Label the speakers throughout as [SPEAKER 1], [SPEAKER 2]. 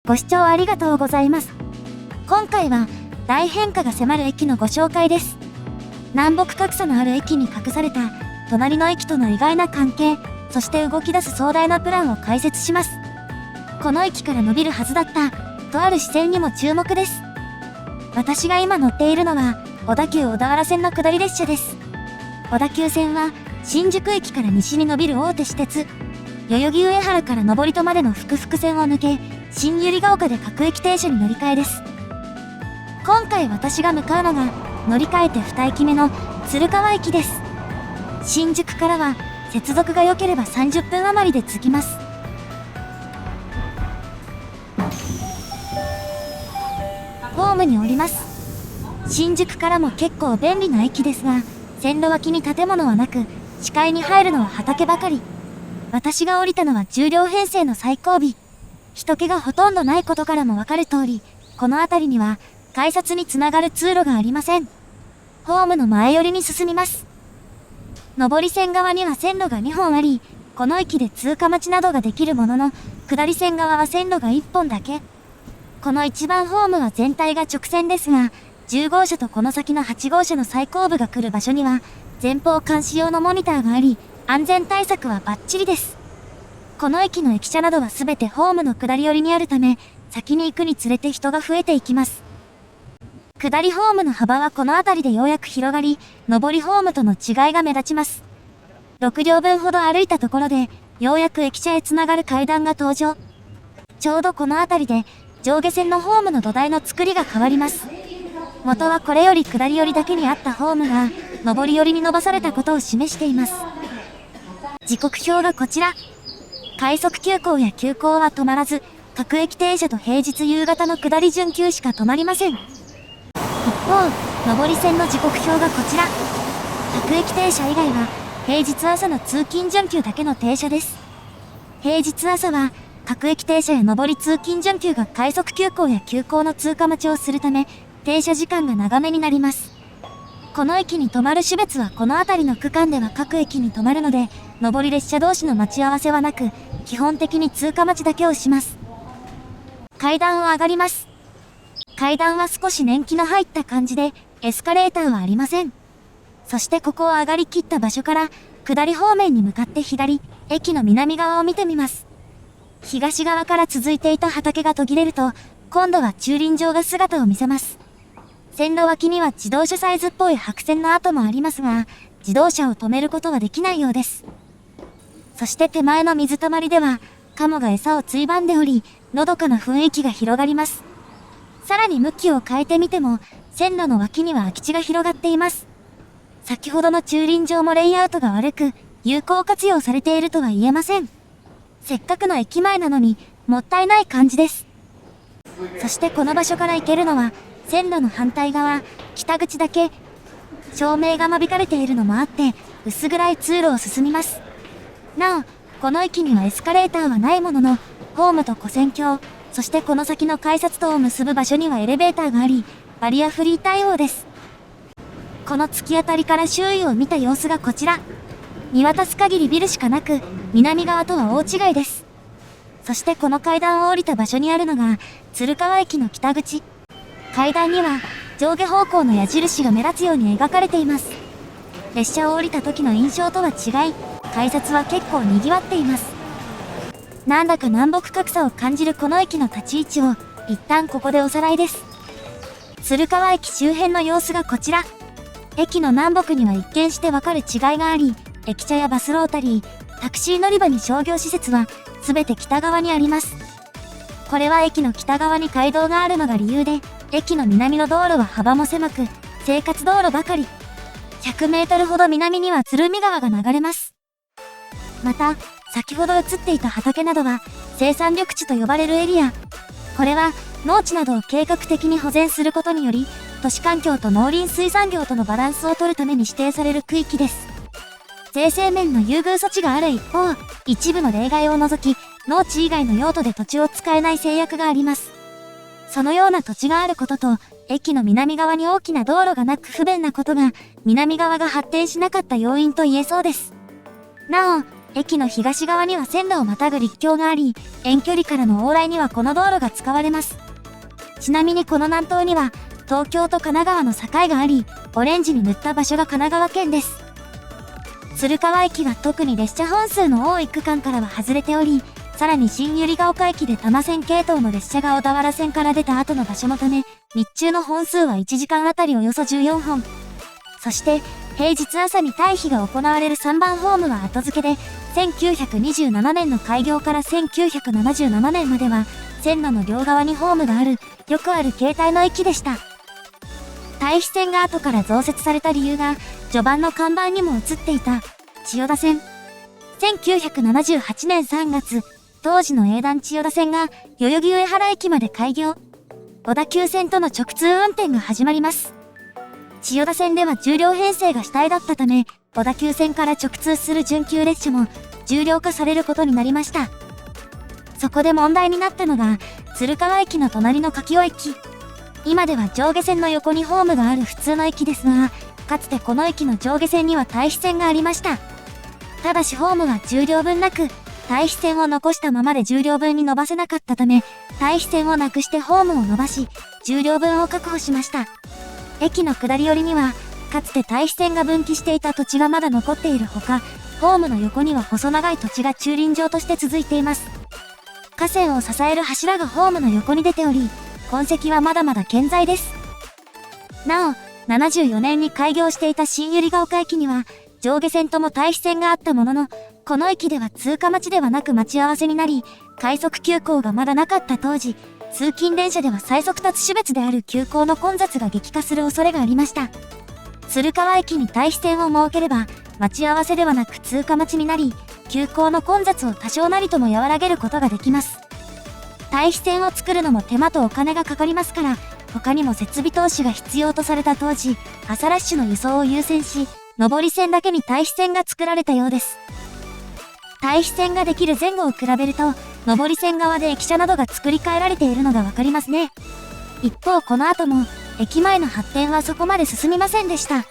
[SPEAKER 1] ご視聴ありがとうございます。今回は大変化が迫る駅のご紹介です。南北格差のある駅に隠された隣の駅との意外な関係、そして動き出す壮大なプランを解説します。この駅から伸びるはずだったとある支線にも注目です。私が今乗っているのは小田急小田原線の下り列車です。小田急線は新宿駅から西に伸びる大手私鉄、代々木上原から登戸までの複々線を抜け、新百合ヶ丘で各駅停車に乗り換えです。今回私が向かうのが乗り換えて2駅目の鶴川駅です。新宿からは接続が良ければ30分余りで着きます。ホームに降ります。新宿からも結構便利な駅ですが、線路脇に建物はなく、視界に入るのは畑ばかり。私が降りたのは10両編成の最後尾。人気がほとんどないことからもわかる通り、この辺りには改札につながる通路がありません。ホームの前寄りに進みます。上り線側には線路が2本あり、この駅で通過待ちなどができるものの、下り線側は線路が1本だけ。この1番ホームは全体が直線ですが、10号車とこの先の8号車の最後部が来る場所には、前方監視用のモニターがあり、安全対策はバッチリです。この駅の駅舎などはすべてホームの下り寄りにあるため、先に行くにつれて人が増えていきます。下りホームの幅はこの辺りでようやく広がり、上りホームとの違いが目立ちます。6両分ほど歩いたところで、ようやく駅舎へつながる階段が登場。ちょうどこの辺りで、上下線のホームの土台の作りが変わります。元はこれより下り寄りだけにあったホームが、上り寄りに伸ばされたことを示しています。時刻表がこちら。快速急行や急行は止まらず、各駅停車と平日夕方の下り準急しか止まりません。一方、上り線の時刻表がこちら。各駅停車以外は、平日朝の通勤準急だけの停車です。平日朝は、各駅停車や上り通勤準急が快速急行や急行の通過待ちをするため、停車時間が長めになります。この駅に止まる種別はこの辺りの区間では各駅に止まるので、上り列車同士の待ち合わせはなく、基本的に通過待ちだけをします。階段を上がります。階段は少し年季の入った感じで、エスカレーターはありません。そしてここを上がりきった場所から、下り方面に向かって左、駅の南側を見てみます。東側から続いていた畑が途切れると、今度は駐輪場が姿を見せます。線路脇には自動車サイズっぽい白線の跡もありますが、自動車を止めることはできないようです。そして手前の水たまりでは、カモが餌をついばんでおり、のどかな雰囲気が広がります。さらに向きを変えてみても、線路の脇には空き地が広がっています。先ほどの駐輪場もレイアウトが悪く、有効活用されているとは言えません。せっかくの駅前なのに、もったいない感じです。そしてこの場所から行けるのは、線路の反対側、北口だけ。照明が間引かれているのもあって、薄暗い通路を進みます。なお、この駅にはエスカレーターはないものの、ホームと跨線橋、そしてこの先の改札とを結ぶ場所にはエレベーターがあり、バリアフリー対応です。この突き当たりから周囲を見た様子がこちら。見渡す限りビルしかなく、南側とは大違いです。そしてこの階段を降りた場所にあるのが、鶴川駅の北口。階段には上下方向の矢印が目立つように描かれています。列車を降りた時の印象とは違い、改札は結構賑わっています。なんだか南北格差を感じるこの駅の立ち位置を一旦ここでおさらいです。鶴川駅周辺の様子がこちら。駅の南北には一見してわかる違いがあり、駅舎やバスロータリー、タクシー乗り場に商業施設は全て北側にあります。これは駅の北側に街道があるのが理由で、駅の南の道路は幅も狭く、生活道路ばかり。100メートルほど南には鶴見川が流れます。また、先ほど映っていた畑などは、生産緑地と呼ばれるエリア。これは、農地などを計画的に保全することにより、都市環境と農林水産業とのバランスを取るために指定される区域です。税制面の優遇措置がある一方、一部の例外を除き、農地以外の用途で土地を使えない制約があります。そのような土地があることと、駅の南側に大きな道路がなく不便なことが、南側が発展しなかった要因と言えそうです。なお、駅の東側には線路をまたぐ陸橋があり、遠距離からの往来にはこの道路が使われます。ちなみにこの南東には、東京と神奈川の境があり、オレンジに塗った場所が神奈川県です。鶴川駅は特に列車本数の多い区間からは外れており、さらに新百合ヶ丘駅で多摩線系統の列車が小田原線から出た後の場所のため、日中の本数は1時間あたりおよそ14本。そして、平日朝に退避が行われる3番ホームは後付けで、1927年の開業から1977年までは、線路の両側にホームがある、よくある形態の駅でした。退避線が後から増設された理由が、序盤の看板にも映っていた、千代田線。1978年3月、当時の営団千代田線が、代々木上原駅まで開業。小田急線との直通運転が始まります。千代田線では重量編成が主体だったため、小田急線から直通する準急列車も重量化されることになりました。そこで問題になったのが、鶴川駅の隣の柿尾駅。今では上下線の横にホームがある普通の駅ですが、かつてこの駅の上下線には対比線がありました。ただしホームは重量分なく、対比線を残したままで重量分に伸ばせなかったため、対比線をなくしてホームを伸ばし、重量分を確保しました。駅の下り寄りには、かつて対比線が分岐していた土地がまだ残っているほか、ホームの横には細長い土地が駐輪場として続いています。架線を支える柱がホームの横に出ており、痕跡はまだまだ健在です。なお、74年に開業していた新百合ヶ丘駅には、上下線とも対比線があったものの、この駅では通過待ちではなく待ち合わせになり、快速急行がまだなかった当時、通勤電車では最速達種別である急行の混雑が激化する恐れがありました。鶴川駅に対比線を設ければ、待ち合わせではなく通過待ちになり、急行の混雑を多少なりとも和らげることができます。対比線を作るのも手間とお金がかかりますから、他にも設備投資が必要とされた当時、朝ラッシュの輸送を優先し、上り線だけに対比線が作られたようです。対比線ができる前後を比べると、上り線側で駅舎などが作り変えられているのがわかりますね。一方この後も、駅前の発展はそこまで進みませんでした。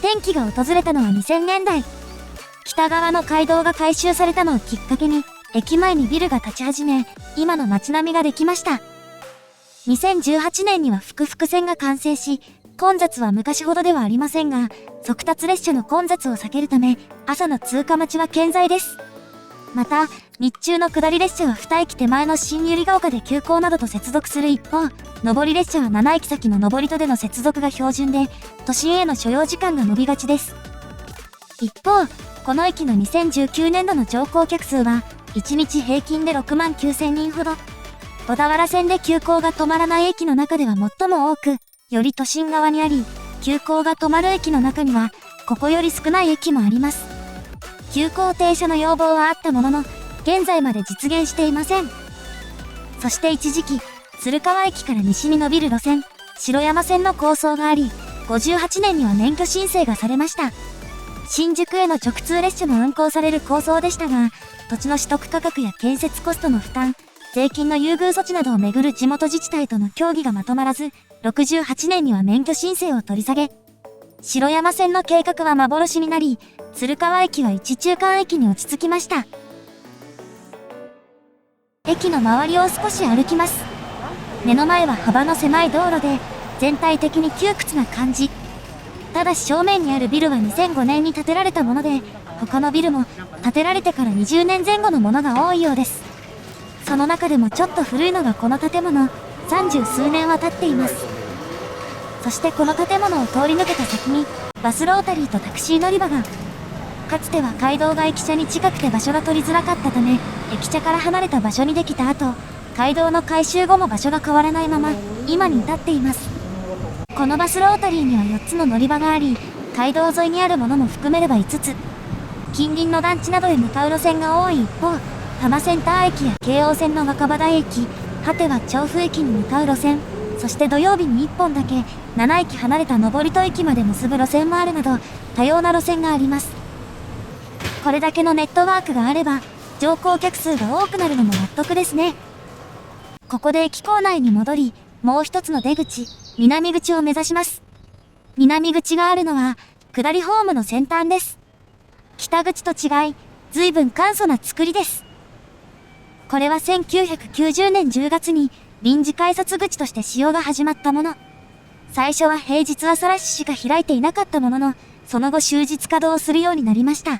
[SPEAKER 1] 転機が訪れたのは2000年代。北側の街道が改修されたのをきっかけに、駅前にビルが立ち始め、今の街並みができました。2018年には複々線が完成し、混雑は昔ほどではありませんが、速達列車の混雑を避けるため、朝の通過待ちは健在です。また、日中の下り列車は2駅手前の新百合ヶ丘で急行などと接続する一方、上り列車は7駅先の上り戸での接続が標準で、都心への所要時間が伸びがちです。一方、この駅の2019年度の乗降客数は、1日平均で6万9000人ほど。小田原線で急行が止まらない駅の中では最も多く、より都心側にあり、急行が止まる駅の中には、ここより少ない駅もあります。急行停車の要望はあったものの、現在まで実現していません。そして一時期、鶴川駅から西に伸びる路線、城山線の構想があり、58年には免許申請がされました。新宿への直通列車も運行される構想でしたが、土地の取得価格や建設コストの負担、税金の優遇措置などをめぐる地元自治体との協議がまとまらず、68年には免許申請を取り下げ、城山線の計画は幻になり、鶴川駅は一中間駅に落ち着きました。駅の周りを少し歩きます。目の前は幅の狭い道路で、全体的に窮屈な感じ。ただし正面にあるビルは2005年に建てられたもので、他のビルも建てられてから20年前後のものが多いようです。その中でもちょっと古いのがこの建物、30数年は経っています。そしてこの建物を通り抜けた先に、バスロータリーとタクシー乗り場が。かつては街道が駅舎に近くて場所が取りづらかったため、駅舎から離れた場所にできた後、街道の改修後も場所が変わらないまま、今に至っています。このバスロータリーには4つの乗り場があり、街道沿いにあるものも含めれば5つ。近隣の団地などへ向かう路線が多い一方、多摩センター駅や京王線の若葉台駅、果ては調布駅に向かう路線、そして土曜日に1本だけ7駅離れた登戸駅まで結ぶ路線もあるなど、多様な路線があります。これだけのネットワークがあれば、乗降客数が多くなるのも納得ですね。ここで駅構内に戻り、もう一つの出口、南口を目指します。南口があるのは、下りホームの先端です。北口と違い、随分簡素な作りです。これは1990年10月に臨時改札口として使用が始まったもの。最初は平日朝ラッシュしか開いていなかったものの、その後終日稼働するようになりました。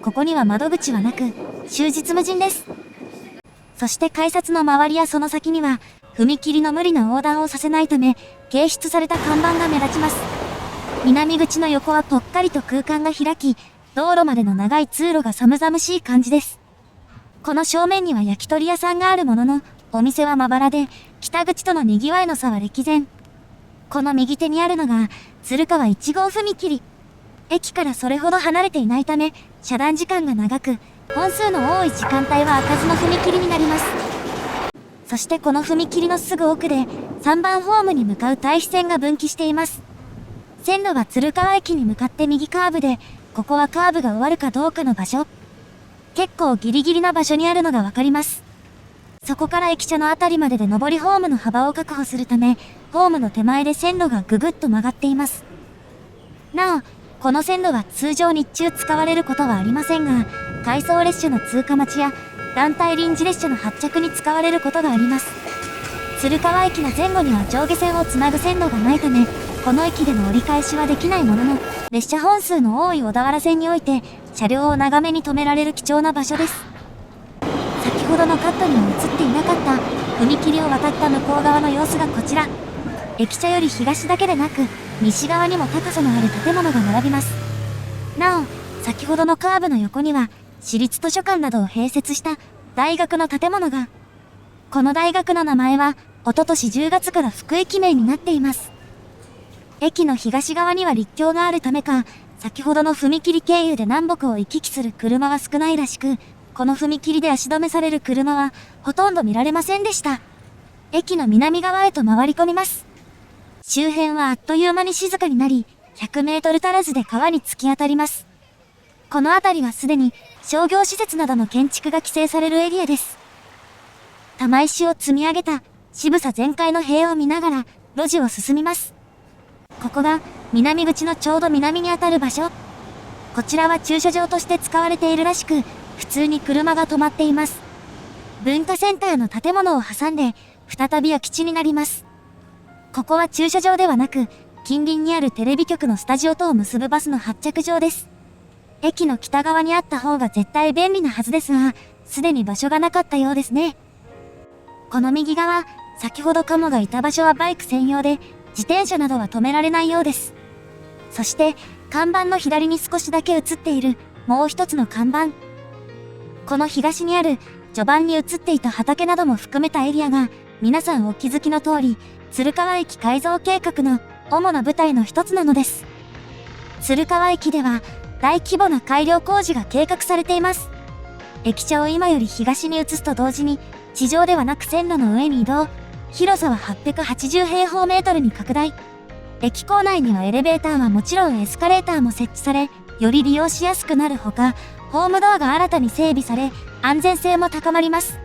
[SPEAKER 1] ここには窓口はなく、終日無人です。そして改札の周りやその先には、踏切の無理な横断をさせないため、掲出された看板が目立ちます。南口の横はぽっかりと空間が開き、道路までの長い通路が寒々しい感じです。この正面には焼き鳥屋さんがあるものの、お店はまばらで、北口との賑わいの差は歴然。この右手にあるのが、鶴川1号踏切。駅からそれほど離れていないため、遮断時間が長く、本数の多い時間帯は開かずの踏切になります。そしてこの踏切のすぐ奥で、3番ホームに向かう対比線が分岐しています。線路は鶴川駅に向かって右カーブで、ここはカーブが終わるかどうかの場所。結構ギリギリな場所にあるのがわかります。そこから駅舎のあたりまでで上りホームの幅を確保するため、ホームの手前で線路がぐぐっと曲がっています。なお、この線路は通常日中使われることはありませんが、回送列車の通過待ちや団体臨時列車の発着に使われることがあります。鶴川駅の前後には上下線をつなぐ線路がないため、この駅での折り返しはできないものの、列車本数の多い小田原線において、車両を長めに止められる貴重な場所です。先ほどのカットには映っていなかった踏切を渡った向こう側の様子がこちら。駅舎より東だけでなく、西側にも高さのある建物が並びます。なお、先ほどのカーブの横には、私立図書館などを併設した大学の建物が。この大学の名前は、おととし10月から副駅名になっています。駅の東側には陸橋があるためか、先ほどの踏切経由で南北を行き来する車は少ないらしく、この踏切で足止めされる車はほとんど見られませんでした。駅の南側へと回り込みます。周辺はあっという間に静かになり、100メートル足らずで川に突き当たります。この辺りはすでに商業施設などの建築が規制されるエリアです。玉石を積み上げた渋さ全開の塀を見ながら路地を進みます。ここが南口のちょうど南にあたる場所。こちらは駐車場として使われているらしく、普通に車が止まっています。文化センターの建物を挟んで、再び空き地になります。ここは駐車場ではなく、近隣にあるテレビ局のスタジオとを結ぶバスの発着場です。駅の北側にあった方が絶対便利なはずですが、すでに場所がなかったようですね。この右側、先ほどカモがいた場所はバイク専用で、自転車などは止められないようです。そして、看板の左に少しだけ映っている、もう一つの看板。この東にある、序盤に映っていた畑なども含めたエリアが、皆さんお気づきの通り、鶴川駅改造計画の主な舞台の一つなのです。鶴川駅では、大規模な改良工事が計画されています。駅舎を今より東に移すと同時に、地上ではなく線路の上に移動、広さは880平方メートルに拡大。駅構内にはエレベーターはもちろんエスカレーターも設置され、より利用しやすくなるほか、ホームドアが新たに整備され、安全性も高まります。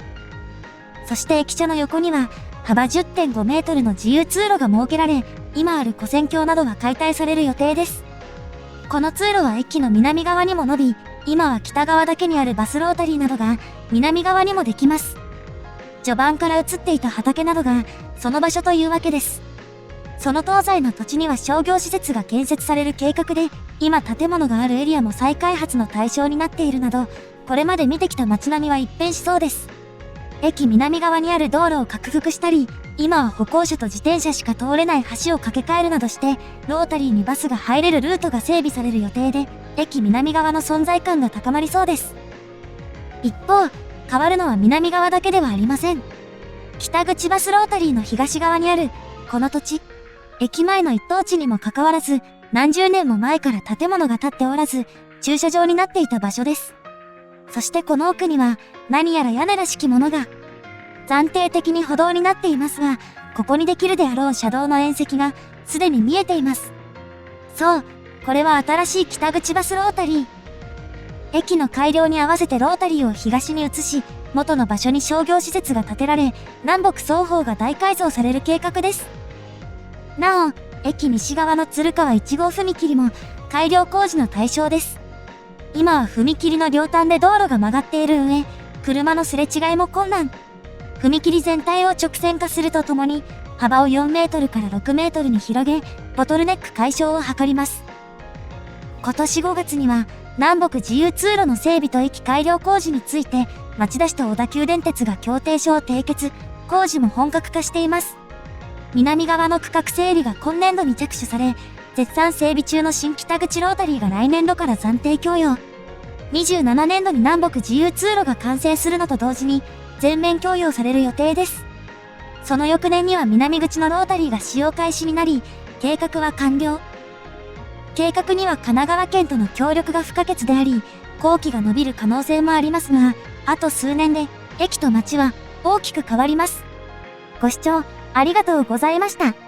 [SPEAKER 1] そして駅舎の横には、幅 10.5 メートルの自由通路が設けられ、今ある跨線橋などが解体される予定です。この通路は駅の南側にも伸び、今は北側だけにあるバスロータリーなどが南側にもできます。序盤から映っていた畑などがその場所というわけです。その東西の土地には商業施設が建設される計画で、今建物があるエリアも再開発の対象になっているなど、これまで見てきた街並みは一変しそうです。駅南側にある道路を拡幅したり、今は歩行者と自転車しか通れない橋を架け替えるなどして、ロータリーにバスが入れるルートが整備される予定で、駅南側の存在感が高まりそうです。一方、変わるのは南側だけではありません。北口バスロータリーの東側にある、この土地、駅前の一等地にもかかわらず、何十年も前から建物が建っておらず、駐車場になっていた場所です。そしてこの奥には、何やら屋根らしきものが、暫定的に歩道になっていますが、ここにできるであろう車道の縁石が、すでに見えています。そう、これは新しい北口バスロータリー。駅の改良に合わせてロータリーを東に移し、元の場所に商業施設が建てられ、南北双方が大改造される計画です。なお、駅西側の鶴川1号踏切も改良工事の対象です。今は踏切の両端で道路が曲がっている上、車のすれ違いも困難。踏切全体を直線化するとともに、幅を4メートルから6メートルに広げ、ボトルネック解消を図ります。今年5月には、南北自由通路の整備と駅改良工事について、町田市と小田急電鉄が協定書を締結、工事も本格化しています。南側の区画整理が今年度に着手され、絶賛整備中の新北口ロータリーが来年度から暫定供用。27年度に南北自由通路が完成するのと同時に、全面供用される予定です。その翌年には南口のロータリーが使用開始になり、計画は完了。計画には神奈川県との協力が不可欠であり、工期が伸びる可能性もありますが、あと数年で駅と街は大きく変わります。ご視聴ありがとうございました。